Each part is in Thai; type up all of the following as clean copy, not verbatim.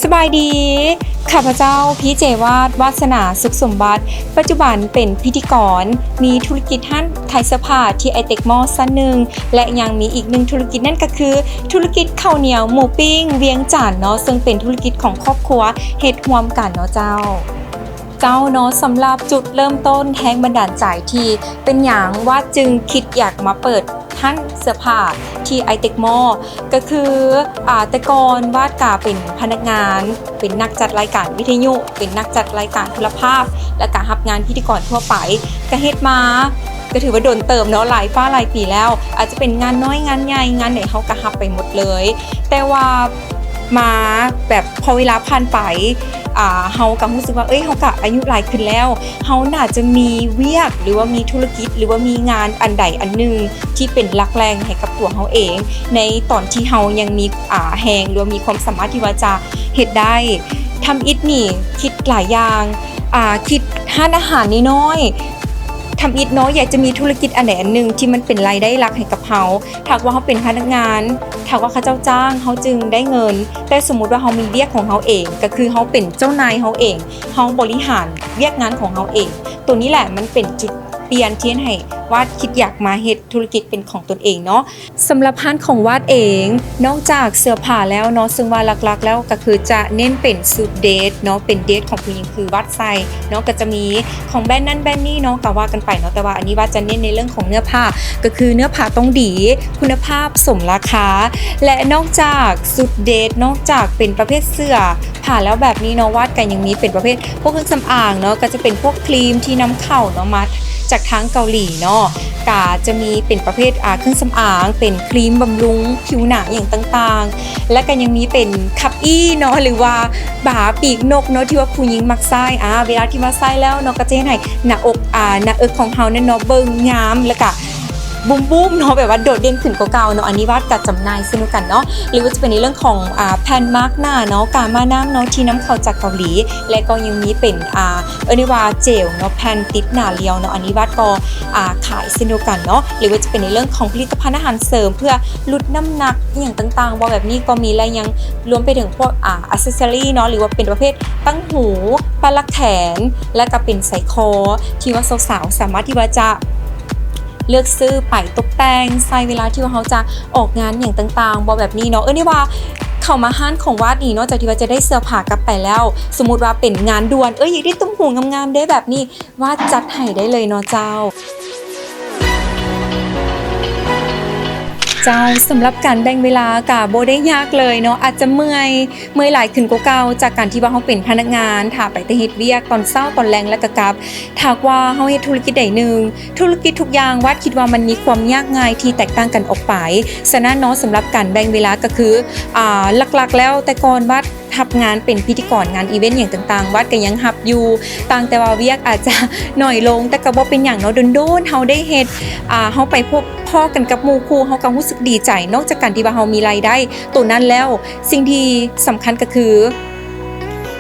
สบายดีข้าพเจ้าพี่เจวาดวาสนาสุขสมบัติปัจจุบันเป็นพิธีกรมีธุรกิจห้างขายเสื้อผ้าที่ไอเทคมอลล์หนึ่งและยังมีอีกหนึ่งธุรกิจนั่นก็คือธุรกิจข้าวเหนียวหมูปิ้งเวียงจันทน์เนาะซึ่งเป็นธุรกิจของครอบครัวเฮ็ดร่วมกันเนาะเจ้าเนาะสำหรับจุดเริ่มต้นแรงบันดาลใจที่เป็นอย่างว่าจึงคิดอยากมาเปิดห้างเสื้อผ้าที่ไอเทคมอลก็คือแต่ก่อนวาดกาเป็นพนักงานเป็นนักจัดรายการวิทยุเป็นนักจัดรายการโทรภาพและการรับงานพิธีกรทั่วไปก็เฮ็ดมาก็ถือว่าโดนเติมเนาะหลายปีแล้วอาจจะเป็นงานน้อยงานใหญ่งานไหนเขาก็รับไปหมดเลยแต่ว่ามาแบบพอเวลาผ่านไปเฮาก็รู้สึกว่าเฮาก็อายุหลายขึ้นแล้วเฮาน่าจะมีเวียกหรือว่ามีธุรกิจหรือว่ามีงานอันใดอันหนึ่งที่เป็นหลักแรงให้กับตัวเฮาเองในตอนที่เฮายังมีแฮงหรือว่ามีความสามารถที่ว่าจะเฮ็ดได้ทำอิฐนี่คิดหลายอย่างคิดห้านอาหารน้อยทำอิฐเนาะอยากจะมีธุรกิจอันใดอันหนึ่งที่มันเป็นรายได้หลักให้กับเฮาถ้าว่าเฮาเป็นพนักงานถ้าว่าเขาเจ้าจ้างเฮาจึงได้เงินแต่สมมุติว่าเฮามีเวียกของเฮาเองก็คือเฮาเป็นเจ้านายเฮาเองเฮาบริหารเวียกงานของเฮาเองตัวนี้แหละมันเป็นจุดเปลี่ยนที่ให้วาดคิดอยากมาเฮ็ดธุรกิจเป็นของตนเองเนาะสำหรับร้านของวาดเองนอกจากเสื้อผ้าแล้วเนาะซึ่งว่าหลักๆแล้วก็คือจะเน้นเป็นสูทเดทเนาะเป็นเดทของผู้หญิงคือวาดใส่เนาะก็จะมีของแบรนด์นั้นแบรนด์นี้เนาะก็ว่ากันไปเนาะแต่ว่าอันนี้วาดจะเน้นในเรื่องของเนื้อผ้าก็คือเนื้อผ้าต้องดีคุณภาพสมราคาและนอกจากสูทเดทนอกจากเป็นประเภทเสื้อผ้าแล้วแบบนี้เนาะวาดกันยังมีเป็นประเภทพวกเครื่องสำอางเนาะก็จะเป็นพวกครีมที่นำเข้าเนาะมาจากทางเกาหลีเนาะก็จะมีเป็นประเภทเครื่องสำอางเป็นครีมบำรุงผิวหนังอย่างต่างๆและก็ยังมีเป็นคัพอี้เนาะหรือว่าบาปีกนกเนาะที่ว่าผู้หญิงมักใส่เวลาที่มาใส่แล้วเนาะก็จะให้หน้าอกหน้าอกของเฮาเนี่ยเนาะเบิ่งงามแล้วก็บูมเนาะแบบว่าโดดเด่นขึ้นกว่าเก่าเนาะอันนี้วาดกับจำหน่ายสนุกกันเนาะหรือว่าจะเป็นในเรื่องของแผ่นมาร์กหน้าเนาะกามาน้ำเนาะที่นำเข้าจากเกาหลีและก็ยังมีเป็นนี่ว่าเจลเนาะแผ่นติดหน้าเรียวเนาะอันนี้วาดก็ขายสนุกกันเนาะหรือว่าจะเป็นในเรื่องของผลิตภัณฑ์อาหารเสริมเพื่อลดน้ำหนักอย่างต่างๆว่าแบบนี้ก็มีและยังรวมไปถึงพวกอัซเซอรี่เนาะหรือว่าเป็นประเภทตั้งหูปลาลักแขนและก็เป็นใส่คอที่ว่าสาวๆสามารถที่ว่าจะเลือกซื้อไปตกแต่งใส่เวลาที่ว่าเขาจะออกงานอย่างต่างๆแบบนี้เนาะนี่ว่าเข้ามาห้านของวาดนี่เนาะจากที่ว่าจะได้เสื้อผ้ากลับไปแล้วสมมุติว่าเป็นงานด่วนอยากได้ตุ้มหูงามๆได้แบบนี้วาดจัดให้ได้เลยเนาะเจ้าสำหรับการแบ่งเวลาก็บ่ได้ยากเลยเนาะอาจจะเมื่อยหลายขึ้นกว่าเก่าจากการที่ว่าเฮาเป็นพนักงานถ้าไปแต่เฮ็ดเวียกตอนเช้าตอนแลงแล้วก็กลับถ้าว่าเฮาเฮ็ดธุรกิจใดหนึ่งธุรกิจทุกอย่างวาดคิดว่ามันมีความยากง่ายที่แตกต่างกันออกไปฉะนั้นเนาะสำหรับการแบ่งเวลาก็คือหลักๆแล้วแต่ก่อนวาดรับงานเป็นพิธีกรงานอีเวนต์อย่างต่างๆวาดก็ยังรับอยู่ต่างแต่ว่าเวียกอาจจะหน่อยลงแต่ก็บ่เป็นหยังเนาะโดนๆเฮาได้เฮ็ดเฮาไปพบพ่อกันกับหมู่คู่เฮาก็รู้สึกดีใจนอกจากการที่ว่าเฮามีรายได้ตัวนั้นแล้วสิ่งที่สำคัญก็คือ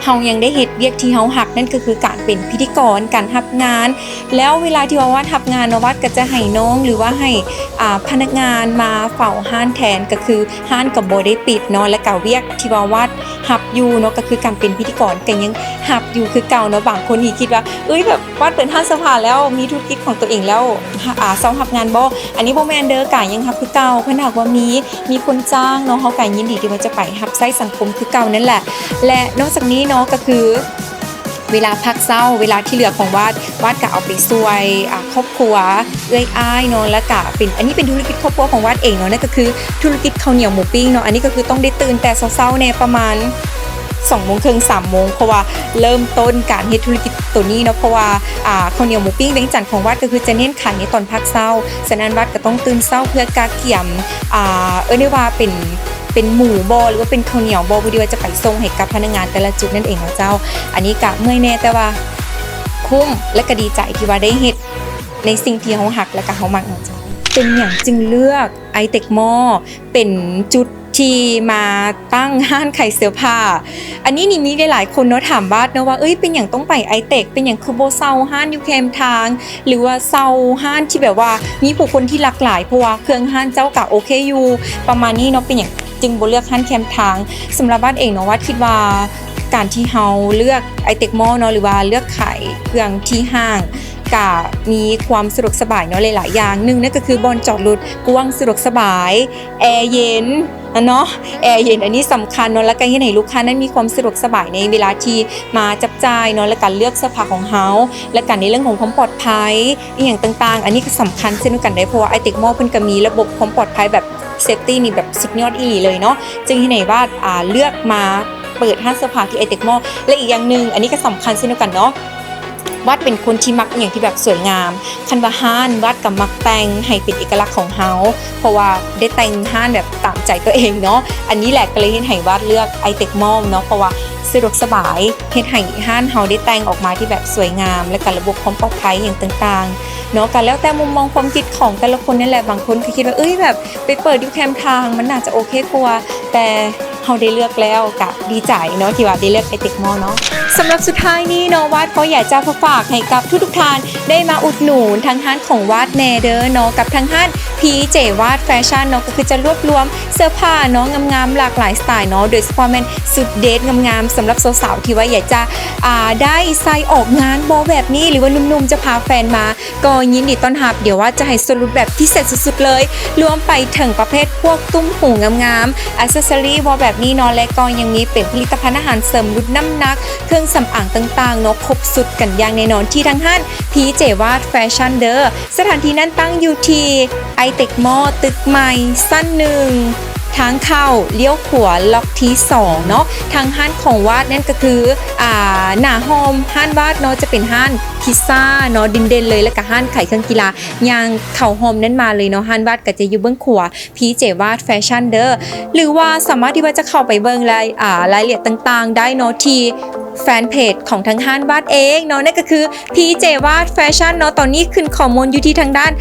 เฮายังได้เฮ็ดเวียกที่เฮาฮักนั่นก็คือการเป็นพิธีกรการรับงานแล้วเวลาที่ว่ารับงานวาดก็จะให้น้องหรือว่าให้พนักงานมาเฝ้าห้านแทนก็คือห้านก็บ่ได้ปิดเนาะและก็เวียกที่ว่าวาดรับอยู่เนาะก็คือการเป็นพิธีกรก็ยังรับอยู่คือเก่าเนาะบางคนนี่คิดว่าแบบวาดเปิดห้างเสื้อผ้าแล้วมีธุรกิจของตัวเองแล้วเซารับงานบ่อันนี้บ่แม่นเด้อก็ยังรับคือเก่าเพิ่นหากว่ามีคนจ้างเนาะเฮาก็ยินดีที่ว่าจะไปรับใช้สังคมคือเก่านั่นแหละและนอกจากนี้เนาะก็คือเวลาพักเศร้าเวลาที่เหลือของวาดก็เอาไปช่วยครอบครัวอ้ายเนาะแล้วก็เป็นอันนี้เป็นธุรกิจครอบครัวของวาดเองเนาะนั่นก็คือธุรกิจข้าวเหนียวหมูปิ้งเนาะอันนี้ก็คือต้องได้ตื่นแต่เช้าๆเนี่ยประมาณ2:30 3:00เพราะว่าเริ่มต้นการเฮ็ดธุรกิจตัวนี้เนาะเพราะว่าข้าวเหนียวหมูปิ้งเวียงจันทน์ของวัดก็คือจะเน้นขายในตอนพักเช้าฉะนั้นวัดก็ต้องตื่นเช้าเพื่อกาเกี่ยมได้ว่าเป็นหมูบอหรือว่าเป็นข้าวเหนียวบอพอดีว่าจะไปส่งให้กับพนักงานแต่ละจุดนั่นเองเนาะเจ้าอันนี้ก็เมื่อยแน่แต่ว่าคุ้มและก็ดีใจที่ว่าได้เฮ็ดในสิ่งที่เฮาฮักและก็เฮามักเนาะเจ้าเป็นอย่างจึงเลือกไอเทคมอลเป็นจุด ที่มาตั้งห้านขายเสื้อผ้าอันนี้นี่มีหลายๆคนเนาะถามบ้านเนาะว่าเป็นอย่างต้องไปไอเทคเป็นอย่างคือโบเซาห้านอยู่แคมทางหรือว่าเซาห้านที่แบบว่ามีผู้คนที่หลากหลายเพราะว่าเครื่องห้านเจ้ากะโอเคอยู่ประมาณนี้เนาะเป็นอย่างจึงโบเลือกห้านแคมทางสำหรับบ้านเองเนาะว่าคิดว่าการที่เฮาเลือกไอเทคมอลเนาะหรือว่าเลือกขายเครื่องที่ห้างกะมีความสะดวกสบายเนาะหลายๆอย่างหนึ่งนั่นก็คือบอนจอดรถกว้างสะดวกสบายแอร์เย็นเนาะแอร์เย็นอันนี้สำคัญเนาะแล้วก็ให้ไหนลูกค้านั้นมีความสะดวกสบายในเวลาที่มาจับจ่ายเนาะและการเลือกเสื้อผ้าของเฮาและการในเรื่องของความปลอดภัยอย่างต่างๆอันนี้ก็สำคัญเช่นกันได้เพราะว่าไอเทคมอลเพิ่นก็มีระบบความปลอดภัยแบบเซฟตี้นี่แบบสุดยอดอีเลยเนาะจึงให้ไหนว่าเลือกมาเปิดห้างเสื้อผ้าที่ไอเทคมอลและอีกอย่างนึงอันนี้ก็สำคัญเช่นกันเนาะวัดเป็นคนที่มักอย่างที่แบบสวยงามคันว่าห้านวัดกับมักแต่งให้เป็นเอกลักษณ์ของเฮาเพราะว่าได้แต่งห้านแบบตามใจตัวเองเนาะอันนี้แหละก็เลยเฮ็ดให้วัดเลือกไอเทคมอลเนาะเพราะว่าสะดวกสบายเฮ็ดให้ห้านเฮาได้แต่งออกมาที่แบบสวยงามและก็ระบบความปลอดภัยอย่างต่างๆเนาะกันแล้วแต่มุมมองความคิดของแต่ละคนนั่นแหละบางคนก็คิดว่าแบบไปเปิดอยู่แคมทางมันน่าจะโอเคกว่าแต่เฮาได้เลือกแล้วก็ดีใจเนาะที่ว่าได้เลือกไอเทคมอลเนาะสำหรับสุดท้ายนี้เนาะวัดก็อยากจะฝากให้กับทุกท่านได้มาอุดหนุนทางห้านของวัดแนเดอร์เนาะกับทางห้านพีเจวาดแฟชั่นเนาะก็คือจะรวบรวมเสื้อผ้าเนาะงามๆหลากหลายสไตล์เนาะโดยเฉพาะแม่นสุดเดทงามๆสำหรับสาวๆที่ว่าอยากจะได้ใส่ออกงานโบแบบนี้หรือว่าหนุ่มๆจะพาแฟนมาก็ยินดีต้อนรับเดี๋ยวว่าจะให้สรุปแบบที่เสร็จสุดๆเลยรวมไปถึงประเภทพวกตุ้มหูงามๆอัซเซอรี่โบแบบนี้เนาะและก็ยังมีเป็นผลิตภัณฑ์อาหารเสริมลดน้ำหนักเครื่องสำอางต่างๆเนาะครบสุดกันอย่างแน่นอนที่ทั้งห้านพีเจวาดแฟชั่นเดอร์สถานที่นั้นตั้งอยู่ที่ไอเทคมอลตึกใหม่สั้นหนึ่งทางเข้าเลี้ยวขวาล็อกที่2เนาะทางห้านของวาดนั่นก็คือหน้าโฮมห้านวาดเนาะจะเป็นห้านพิซซ่าเนาะดินเด่นเลยแล้วก็ห้านขายเครื่องกีฬาอย่างเข่าโฮมนั้นมาเลยเนาะห้านวาดก็จะอยู่เบื้องขวาพีเจวาดแฟชั่นเดอร์หรือว่าสามารถที่ว่าจะเข้าไปเบิ่งรายละเอียดต่างๆได้เนาะที่แฟนเพจของทางห้านวาดเองเนาะนั่นก็คือพีเจวาดแฟชั่นเนาะตอนนี้ขึ้นข้อมูลอยู่ที่ทางด้าน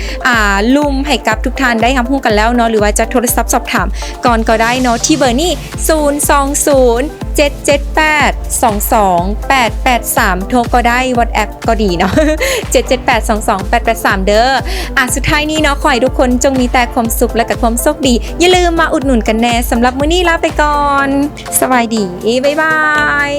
ลุมให้กับทุกท่านได้รับรู้กันแล้วเนาะหรือว่าจะโทรศัพท์สอบถามก่อนก็ได้เนาะที่เบอร์นี้020-778-22883โทรก็ได้ WhatsApp ก็ดีเนาะ778-22883เด้อสุดท้ายนี้เนาะขอให้ทุกคนจงมีแต่ความสุขและกับความโชคดีอย่าลืมมาอุดหนุนกันแน่สำหรับมื้อนี้ลาไปก่อนสวัสดีบ๊ายบาย